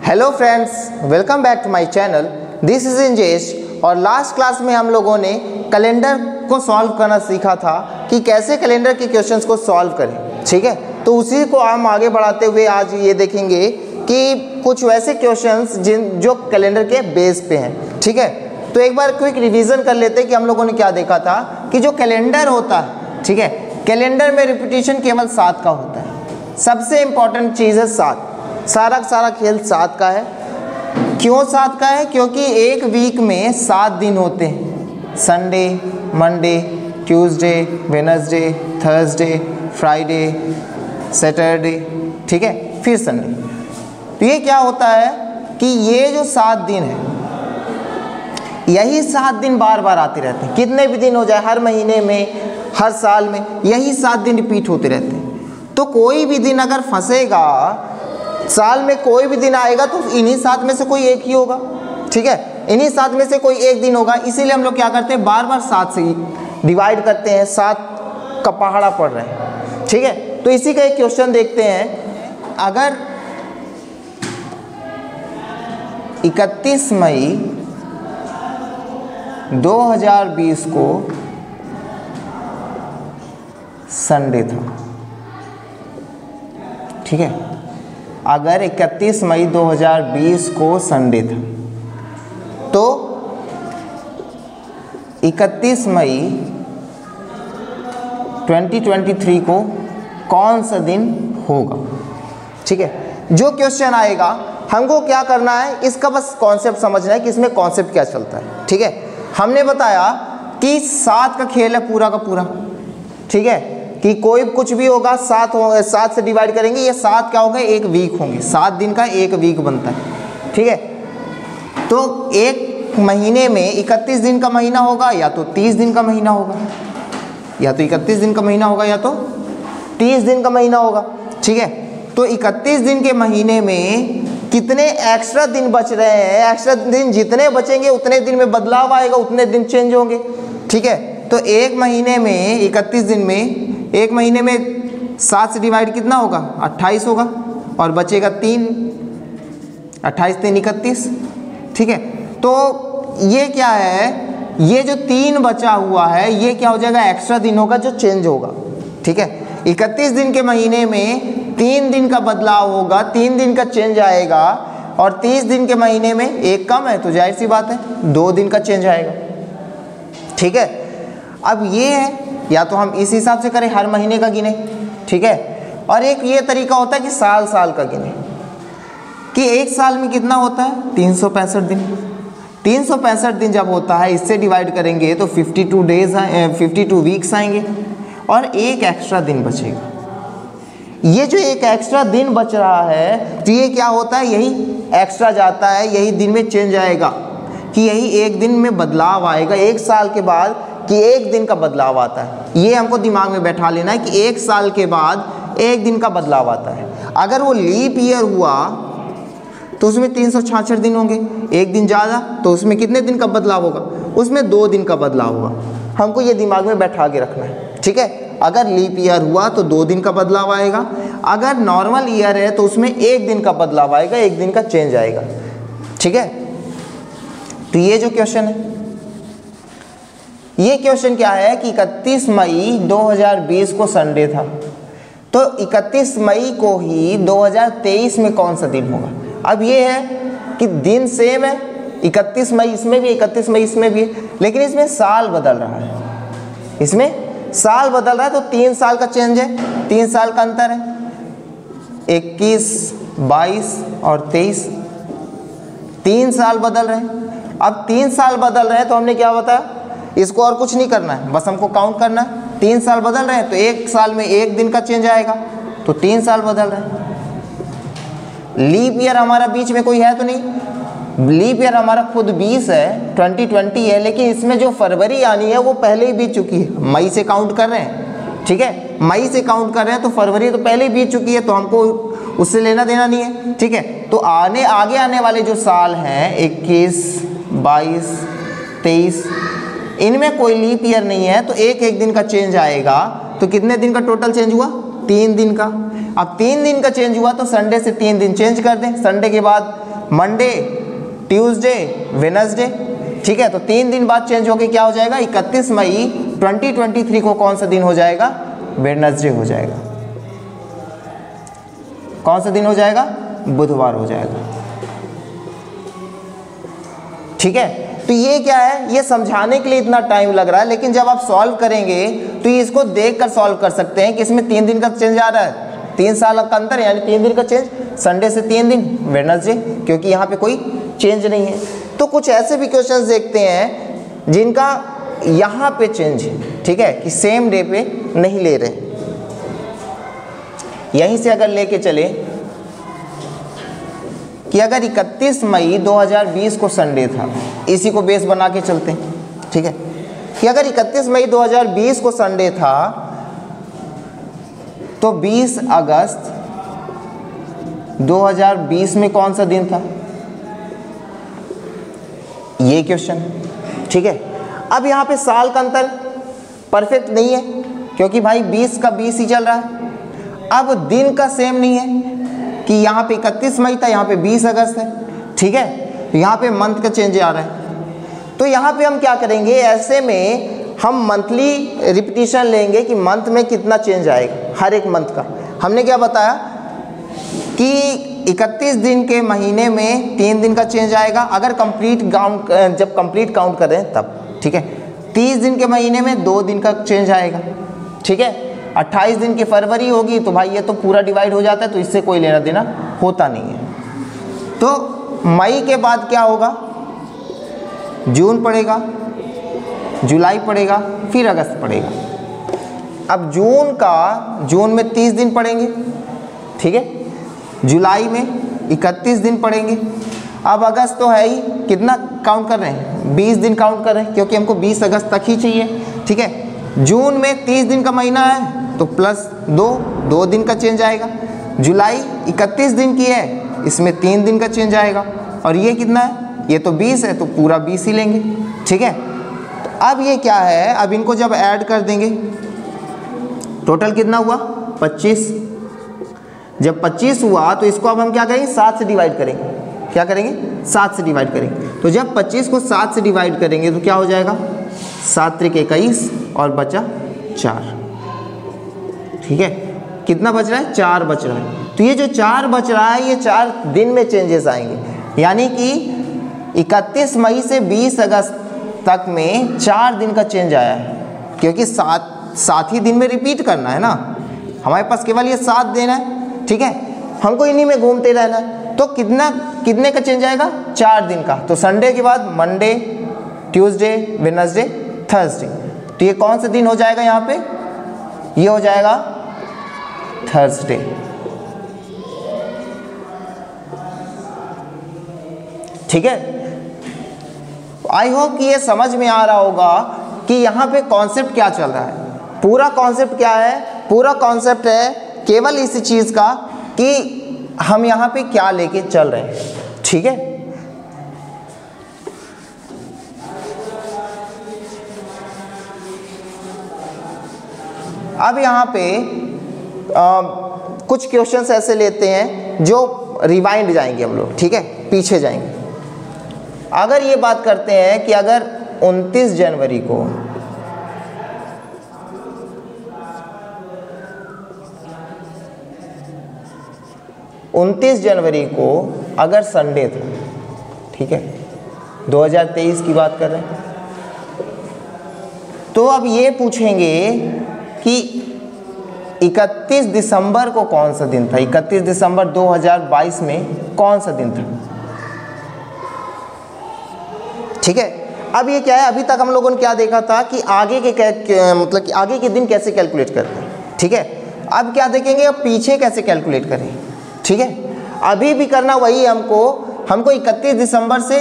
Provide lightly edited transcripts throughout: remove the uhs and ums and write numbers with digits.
Hello friends, welcome back to my channel. This is Injesh. और last class में हम लोगों ने कैलेंडर को सॉल्व करना सीखा था कि कैसे कैलेंडर के क्वेश्चंस को सॉल्व करें। ठीक है, तो उसी को हम आगे बढ़ाते हुए आज ये देखेंगे कि कुछ वैसे क्वेश्चंस जो कैलेंडर के बेस पे हैं। ठीक है, तो एक बार क्विक रिवीजन कर लेते हैं कि हम लोगों ने क्या देखा था कि जो कैलेंडर होता है, ठीक है, कैलेंडर में रिपीटिशन केवल 7 का होता है। सबसे इंपॉर्टेंट चीज़ है 7। सारा खेल 7 का है। क्यों 7 का है? क्योंकि एक वीक में 7 दिन होते हैं। Sunday, Monday, Tuesday, Wednesday, Thursday, Friday, Saturday, ठीक है, फिर संडे। तो ये क्या होता है कि ये जो 7 दिन है, यही 7 दिन बार बार आते रहते हैं। कितने भी दिन हो जाए, हर महीने में, हर साल में यही 7 दिन रिपीट होते रहते हैं। तो कोई भी दिन अगर फंसेगा, साल में कोई भी दिन आएगा तो इन्हीं 7 में से कोई एक ही होगा। ठीक है, इन्हीं 7 में से कोई एक दिन होगा। इसीलिए हम लोग क्या करते हैं, बार बार 7 से डिवाइड करते हैं। 7 का पहाड़ा पड़ रहे हैं। ठीक है, तो इसी का एक क्वेश्चन देखते हैं। अगर 31 मई 2020 को संडे था, ठीक है, अगर 31 मई 2020 को संडे था, तो 31 मई 2023 को कौन सा दिन होगा? ठीक है, जो क्वेश्चन आएगा हमको क्या करना है, इसका बस कॉन्सेप्ट समझना है कि इसमें कॉन्सेप्ट क्या चलता है। ठीक है, हमने बताया कि 7 का खेल है पूरा का पूरा। ठीक है, कि कोई कुछ भी होगा 7 से डिवाइड करेंगे, ये 7 क्या होंगे, एक वीक होंगे। 7 दिन का एक वीक बनता है। ठीक है, तो एक महीने में 31 दिन का महीना होगा, या तो 30 दिन का महीना होगा, या तो 31 दिन का महीना होगा, या तो 30 दिन का महीना होगा। ठीक है, तो 31 दिन के महीने में कितने एक्स्ट्रा दिन बच रहे हैं? एक्स्ट्रा दिन जितने बचेंगे उतने दिन में बदलाव आएगा, उतने दिन चेंज होंगे। ठीक है, तो एक महीने में 31 दिन में, एक महीने में 7 से डिवाइड कितना होगा, 28 होगा, और बचेगा 3, 28 3 31। ठीक है, तो ये क्या है, ये जो 3 बचा हुआ है ये क्या हो जाएगा, एक्स्ट्रा दिन होगा जो चेंज होगा। ठीक है, 31 दिन के महीने में 3 दिन का बदलाव होगा, 3 दिन का चेंज आएगा, और 30 दिन के महीने में एक कम है तो जाहिर सी बात है 2 दिन का चेंज आएगा। ठीक है, अब ये है, या तो हम इस हिसाब से करें, हर महीने का गिने। ठीक है, और एक ये तरीका होता है कि साल साल का गिने, कि एक साल में कितना होता है, 365 दिन। 365 दिन जब होता है, इससे डिवाइड करेंगे तो 52 डेज 52 वीक्स आएंगे, और एक एक्स्ट्रा दिन बचेगा। ये जो एक एक्स्ट्रा दिन बच रहा है, तो ये क्या होता है, यही एक्स्ट्रा जाता है, यही दिन में चेंज आएगा, कि यही एक दिन में बदलाव आएगा। एक साल के बाद कि एक दिन का बदलाव आता है, ये हमको दिमाग में बैठा लेना है कि एक साल के बाद एक दिन का बदलाव आता है। अगर वो लीप ईयर हुआ तो उसमें 366 दिन होंगे, एक दिन ज़्यादा, तो उसमें कितने दिन का बदलाव होगा, उसमें 2 दिन का बदलाव होगा। हमको ये दिमाग में बैठा के रखना है। ठीक है, अगर लीप ईयर हुआ तो 2 दिन का बदलाव आएगा, अगर नॉर्मल ईयर है तो उसमें 1 दिन का बदलाव आएगा, 1 दिन का चेंज आएगा। ठीक है, तो ये जो क्वेश्चन है, ये क्वेश्चन क्या है कि 31 मई 2020 को संडे था, तो 31 मई को ही 2023 में कौन सा दिन होगा? अब ये है कि दिन सेम है, 31 मई इसमें भी, 31 मई इसमें भी, लेकिन इसमें साल बदल रहा है। इसमें साल बदल रहा है, तो 3 साल का चेंज है, 3 साल का अंतर है, 21, 22 और 23, 3 साल बदल रहे हैं। अब 3 साल बदल रहे हैं तो हमने क्या बताया, इसको और कुछ नहीं करना है, बस हमको काउंट करना है। 3 साल बदल रहे हैं तो एक साल में 1 दिन का चेंज आएगा, तो 3 साल बदल रहे हैं। लीप ईयर हमारा बीच में कोई है तो नहीं, लीप ईयर हमारा खुद 20 है, 2020 है, लेकिन इसमें जो फरवरी आनी है वो पहले ही बीत चुकी है। मई से काउंट कर रहे हैं। ठीक है, मई से काउंट कर रहे हैं तो फरवरी तो पहले ही बीत चुकी है, तो हमको उससे लेना देना नहीं है। ठीक है, तो आगे आने वाले जो साल हैं 21, 22, 23, इनमें कोई लीप ईयर नहीं है, तो एक दिन का चेंज आएगा। तो कितने दिन का टोटल चेंज हुआ, 3 दिन का। अब 3 दिन का चेंज हुआ तो संडे से 3 दिन चेंज कर दें, संडे के बाद मंडे, ट्यूसडे, वेडनेसडे। ठीक है, तो 3 दिन बाद चेंज होके क्या हो जाएगा, 31 मई 2023 को कौन सा दिन हो जाएगा, वेडनेसडे हो जाएगा। कौन सा दिन हो जाएगा, बुधवार हो जाएगा। ठीक है, तो ये क्या है, ये समझाने के लिए इतना टाइम लग रहा है, लेकिन जब आप सॉल्व करेंगे तो ये इसको देख कर सॉल्व कर सकते हैं कि इसमें 3 दिन का चेंज आ रहा है, 3 साल का अंतर, यानी 3 दिन का चेंज, संडे से 3 दिन वेडनेसडे, क्योंकि यहाँ पे कोई चेंज नहीं है। तो कुछ ऐसे भी क्वेश्चंस देखते हैं जिनका यहाँ पे चेंज है, ठीक है, कि सेम डे पे नहीं ले रहे। यहीं से अगर लेके चले कि अगर 31 मई 2020 को संडे था, इसी को बेस बना के चलते हैं। ठीक है, कि अगर 31 मई 2020 को संडे था तो 20 अगस्त 2020 में कौन सा दिन था, ये क्वेश्चन। ठीक है, अब यहाँ पे साल का अंतर परफेक्ट नहीं है, क्योंकि भाई 20 का 20 ही चल रहा है। अब दिन का सेम नहीं है कि यहाँ पे 31 मई था, यहाँ पे 20 अगस्त है। ठीक है, यहाँ पे मंथ का चेंज आ रहा है। तो यहाँ पे हम क्या करेंगे, ऐसे में हम मंथली रिपीटिशन लेंगे कि मंथ में कितना चेंज आएगा हर एक मंथ का। हमने क्या बताया कि 31 दिन के महीने में 3 दिन का चेंज आएगा, अगर कंप्लीट काउंट, जब कंप्लीट काउंट करें तब। ठीक है, 30 दिन के महीने में 2 दिन का चेंज आएगा। ठीक है, 28 दिन की फरवरी होगी तो भाई ये तो पूरा डिवाइड हो जाता है, तो इससे कोई लेना देना होता नहीं है। तो मई के बाद क्या होगा, जून पड़ेगा, जुलाई पड़ेगा, फिर अगस्त पड़ेगा। अब जून में 30 दिन पड़ेंगे। ठीक है, जुलाई में 31 दिन पड़ेंगे। अब अगस्त तो है ही, कितना काउंट कर रहे हैं, 20 दिन काउंट कर रहे हैं, क्योंकि हमको 20 अगस्त तक ही चाहिए। ठीक है, जून में 30 दिन का महीना है तो प्लस 2 दिन का चेंज आएगा। जुलाई 31 दिन की है, इसमें 3 दिन का चेंज आएगा। और ये कितना है, ये तो 20 है, तो पूरा 20 ही लेंगे। ठीक है, तो अब ये क्या है, अब इनको जब ऐड कर देंगे टोटल कितना हुआ, 25। जब 25 हुआ तो इसको अब हम क्या करेंगे, 7 से डिवाइड करेंगे। क्या करेंगे, 7 से डिवाइड करेंगे। तो जब 25 को 7 से डिवाइड करेंगे तो क्या हो जाएगा, 7 त्रिक 21 और बचा 4। ठीक है, कितना बच रहा है, 4 बच रहा है। तो ये जो 4 बच रहा है, ये 4 दिन में चेंजेस आएंगे, यानी कि 31 मई से 20 अगस्त तक में 4 दिन का चेंज आया है, क्योंकि 7 ही दिन में रिपीट करना है ना, हमारे पास केवल ये 7 दिन है। ठीक है, हमको इन्हीं में घूमते रहना है। तो कितने का चेंज आएगा, 4 दिन का। तो संडे के बाद मंडे, ट्यूसडे, वेडनेसडे, थर्सडे। तो ये कौन सा दिन हो जाएगा, यहाँ पे ये हो जाएगा थर्सडे। ठीक है, आई होप कि ये समझ में आ रहा होगा कि यहाँ पे कॉन्सेप्ट क्या चल रहा है। पूरा कॉन्सेप्ट क्या है, पूरा कॉन्सेप्ट है केवल इसी चीज़ का कि हम यहाँ पे क्या लेके चल रहे हैं। ठीक है, अब यहाँ पे कुछ क्वेश्चंस ऐसे लेते हैं जो रिवाइंड जाएंगे हम लोग। ठीक है, पीछे जाएंगे। अगर ये बात करते हैं कि अगर 29 जनवरी को अगर संडे था, ठीक है, 2023 की बात कर रहे हैं, तो अब ये पूछेंगे कि 31 दिसंबर को कौन सा दिन था, 31 दिसंबर 2022 में कौन सा दिन था। ठीक है, अब ये क्या है, अभी तक हम लोगों ने क्या देखा था कि आगे के मतलब कि आगे के दिन कैसे कैलकुलेट करते हैं। ठीक है, अब क्या देखेंगे, अब पीछे कैसे कैलकुलेट करें। ठीक है, अभी भी करना वही है, हमको 31 दिसंबर से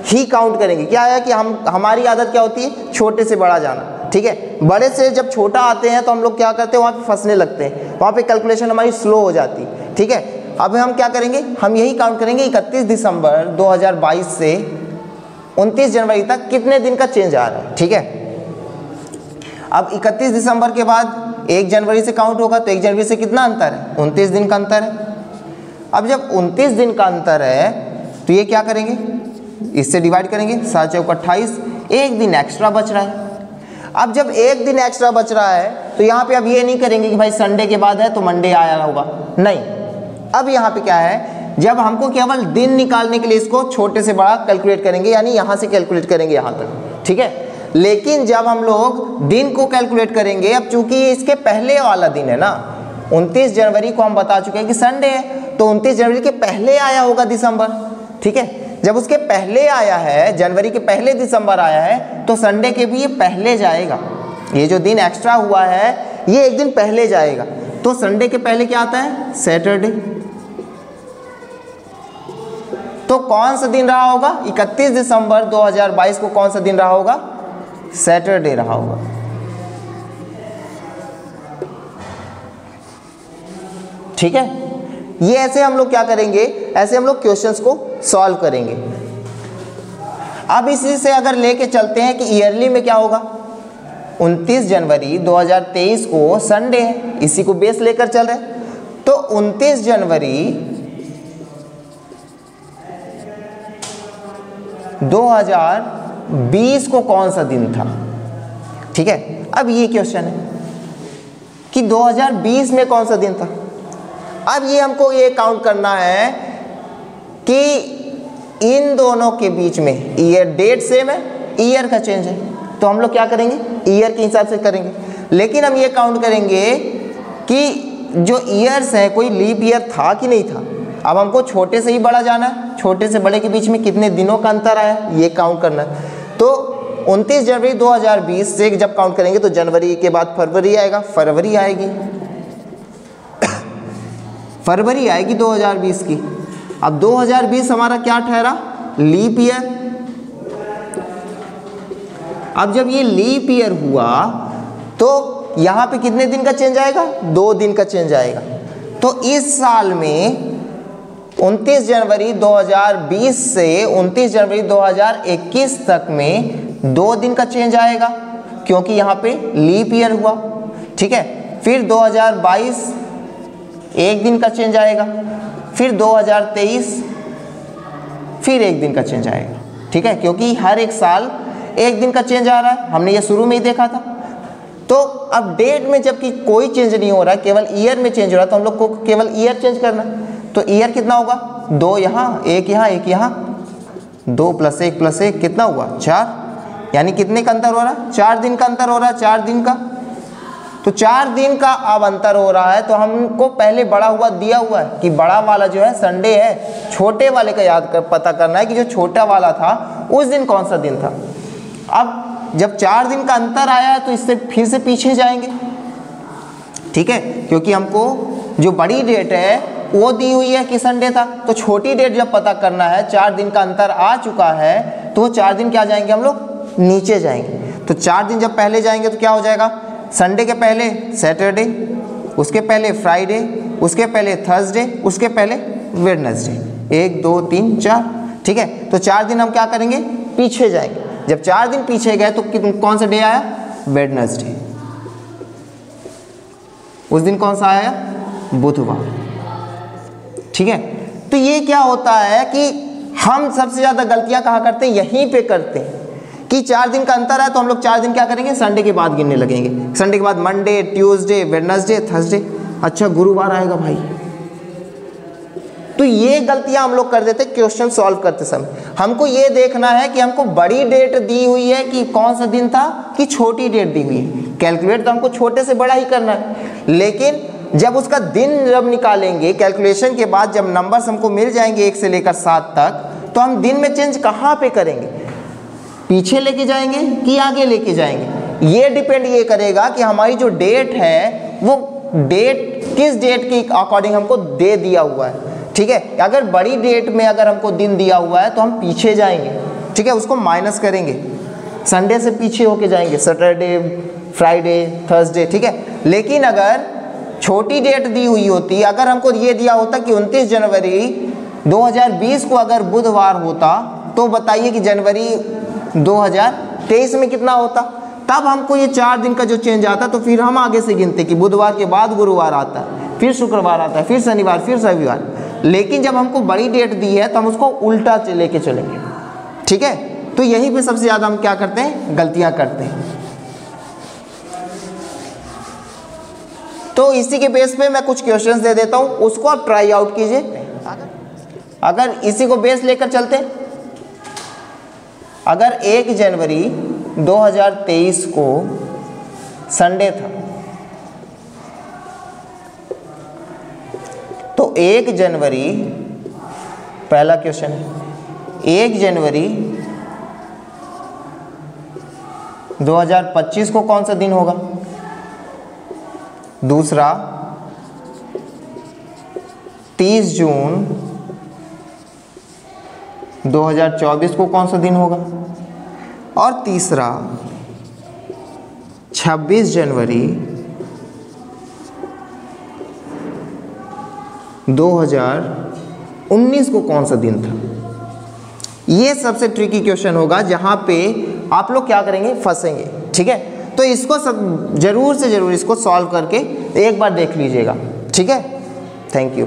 ही काउंट करेंगे। क्या है कि हमारी आदत क्या होती है, छोटे से बड़ा जाना। ठीक है, बड़े से जब छोटा आते हैं तो हम लोग क्या करते हैं, वहाँ पे फंसने लगते हैं, वहाँ पे कैलकुलेशन हमारी स्लो हो जाती है। ठीक है, अब हम क्या करेंगे, हम यही काउंट करेंगे 31 दिसंबर 2022 से 29 जनवरी तक कितने दिन का चेंज आ रहा है। ठीक है, अब 31 दिसंबर के बाद 1 जनवरी से काउंट होगा, तो 1 जनवरी से कितना अंतर है, 29 दिन का अंतर है। अब जब 29 दिन का अंतर है तो ये क्या करेंगे, इससे डिवाइड करेंगे, 7 चौक 28, एक दिन एक्स्ट्रा बच रहा है। अब जब एक दिन एक्स्ट्रा बच रहा है तो यहाँ पे अब ये नहीं करेंगे कि भाई संडे के बाद है तो मंडे आया होगा, नहीं। अब यहाँ पे क्या है, जब हमको केवल दिन निकालने के लिए इसको छोटे से बड़ा कैलकुलेट करेंगे, यानी यहाँ से कैलकुलेट करेंगे यहाँ तक, ठीक है। लेकिन जब हम लोग दिन को कैलकुलेट करेंगे, अब चूंकि इसके पहले वाला दिन है ना, 29 जनवरी को हम बता चुके हैं कि संडे है, तो 29 जनवरी के पहले आया होगा दिसंबर, ठीक है। जब उसके पहले आया है, जनवरी के पहले दिसंबर आया है, तो संडे के भी ये पहले जाएगा। ये जो दिन एक्स्ट्रा हुआ है ये एक दिन पहले जाएगा, तो संडे के पहले क्या आता है, सैटरडे। तो कौन सा दिन रहा होगा, 31 दिसंबर 2022 को कौन सा दिन रहा होगा, सैटरडे रहा होगा। ठीक है, ये ऐसे हम लोग क्या करेंगे, ऐसे हम लोग क्वेश्चंस को सॉल्व करेंगे। अब इसी से अगर लेके चलते हैं कि ईयरली में क्या होगा, 29 जनवरी 2023 को संडे है, इसी को बेस लेकर चल रहे हैं, तो 29 जनवरी 2020 को कौन सा दिन था, ठीक है। अब ये क्वेश्चन है कि 2020 में कौन सा दिन था। अब ये हमको ये काउंट करना है कि इन दोनों के बीच में ईयर, डेट सेम है, ईयर का चेंज है, तो हम लोग क्या करेंगे, ईयर के हिसाब से करेंगे। लेकिन हम ये काउंट करेंगे कि जो ईयर्स हैं, कोई लीप ईयर था कि नहीं था। अब हमको छोटे से ही बड़ा जाना है, छोटे से बड़े के बीच में कितने दिनों का अंतर आया ये काउंट करना है। तो 29 जनवरी 2020 से जब काउंट करेंगे तो जनवरी के बाद फरवरी आएगा, फरवरी आएगी, फरवरी आएगी 2020 की। अब 2020 हमारा क्या ठहरा, लीप ईयर। अब जब ये लीप ईयर हुआ तो यहाँ पे कितने दिन का चेंज आएगा, 2 दिन का चेंज आएगा। तो इस साल में 29 जनवरी 2020 से 29 जनवरी 2021 तक में 2 दिन का चेंज आएगा, क्योंकि यहाँ पे लीप ईयर हुआ, ठीक है। फिर 2022 1 दिन का चेंज आएगा, फिर 2023 फिर 1 दिन का चेंज आएगा, ठीक है, क्योंकि हर एक साल 1 दिन का चेंज आ रहा है, हमने ये शुरू में ही देखा था। तो अब डेट में जबकि कोई चेंज नहीं हो रहा है, केवल ईयर में चेंज हो रहा है, तो हम लोग को केवल ईयर चेंज करना है। तो ईयर कितना होगा, 2 यहाँ, 1 यहाँ, 1 यहाँ, 2 + 1 + 1 कितना हुआ, 4। यानी कितने का अंतर हो रहा है, 4 दिन का अंतर हो रहा है, 4 दिन का। तो 4 दिन का अब अंतर हो रहा है, तो हमको पहले बड़ा हुआ दिया हुआ है कि बड़ा वाला जो है संडे है, छोटे वाले का पता करना है कि जो छोटा वाला था उस दिन कौन सा दिन था। अब जब 4 दिन का अंतर आया है तो इससे फिर से पीछे जाएंगे, ठीक है, क्योंकि हमको जो बड़ी डेट है वो दी हुई है कि संडे था, तो छोटी डेट जब पता करना है, 4 दिन का अंतर आ चुका है, तो वो 4 दिन क्या जाएंगे, हम लोग नीचे जाएंगे। तो 4 दिन जब पहले जाएंगे तो क्या हो जाएगा, संडे के पहले सैटरडे, उसके पहले फ्राइडे, उसके पहले थर्सडे, उसके पहले वेडनेसडे, 1 2 3 4, ठीक है। तो 4 दिन हम क्या करेंगे, पीछे जाएंगे। जब 4 दिन पीछे गए तो कौन सा डे आया, वेडनेसडे। उस दिन कौन सा आया, बुधवार, ठीक है। तो ये क्या होता है कि हम सबसे ज़्यादा गलतियां कहाँ करते हैं, यहीं पे करते हैं कि 4 दिन का अंतर है तो हम लोग 4 दिन क्या करेंगे, संडे के बाद गिनने लगेंगे। संडे के बाद मंडे, ट्यूसडे, वेडनेसडे, थर्सडे, अच्छा गुरुवार आएगा भाई। तो ये गलतियां हम लोग कर देते क्वेश्चन सॉल्व करते समय। हमको ये देखना है कि हमको बड़ी डेट दी हुई है कि कौन सा दिन था, कि छोटी डेट दी हुई है। कैलकुलेट तो हमको छोटे से बड़ा ही करना है, लेकिन जब उसका दिन जब निकालेंगे कैलकुलेशन के बाद, जब नंबर्स हमको मिल जाएंगे 1 से लेकर 7 तक, तो हम दिन में चेंज कहाँ पे करेंगे, पीछे लेके जाएंगे कि आगे लेके जाएंगे। ये डिपेंड ये करेगा कि हमारी जो डेट है वो डेट किस डेट के अकॉर्डिंग हमको दे दिया हुआ है, ठीक है। अगर बड़ी डेट में अगर हमको दिन दिया हुआ है तो हम पीछे जाएंगे, ठीक है, उसको माइनस करेंगे, संडे से पीछे होके जाएंगे, सैटरडे, फ्राइडे, थर्सडे, ठीक है। लेकिन अगर छोटी डेट दी हुई होती, अगर हमको ये दिया होता कि 29 जनवरी 2020 को अगर बुधवार होता, तो बताइए कि जनवरी 2023 में कितना होता, तब हमको ये 4 दिन का जो चेंज आता, तो फिर हम आगे से गिनते कि बुधवार के बाद गुरुवार आता है, फिर शुक्रवार आता है, फिर शनिवार, फिर रविवार। लेकिन जब हमको बड़ी डेट दी है तो हम उसको उल्टा लेके चलेंगे, ठीक है। तो यहीं पे सबसे ज़्यादा हम क्या करते हैं, गलतियां करते हैं। तो इसी के बेस पे मैं कुछ क्वेश्चंस दे देता हूं, उसको आप ट्राई आउट कीजिए। अगर इसी को बेस लेकर चलते, अगर 1 जनवरी 2023 को संडे था तो 1 जनवरी, पहला क्वेश्चन है, 1 जनवरी 2025 को कौन सा दिन होगा? दूसरा 30 जून 2024 को कौन सा दिन होगा? और तीसरा 26 जनवरी 2019 को कौन सा दिन था? ये सबसे ट्रिकी क्वेश्चन होगा जहां पे आप लोग क्या करेंगे, फंसेंगे, ठीक है। तो इसको सब जरूर से जरूर इसको सॉल्व करके एक बार देख लीजिएगा, ठीक है। Thank you.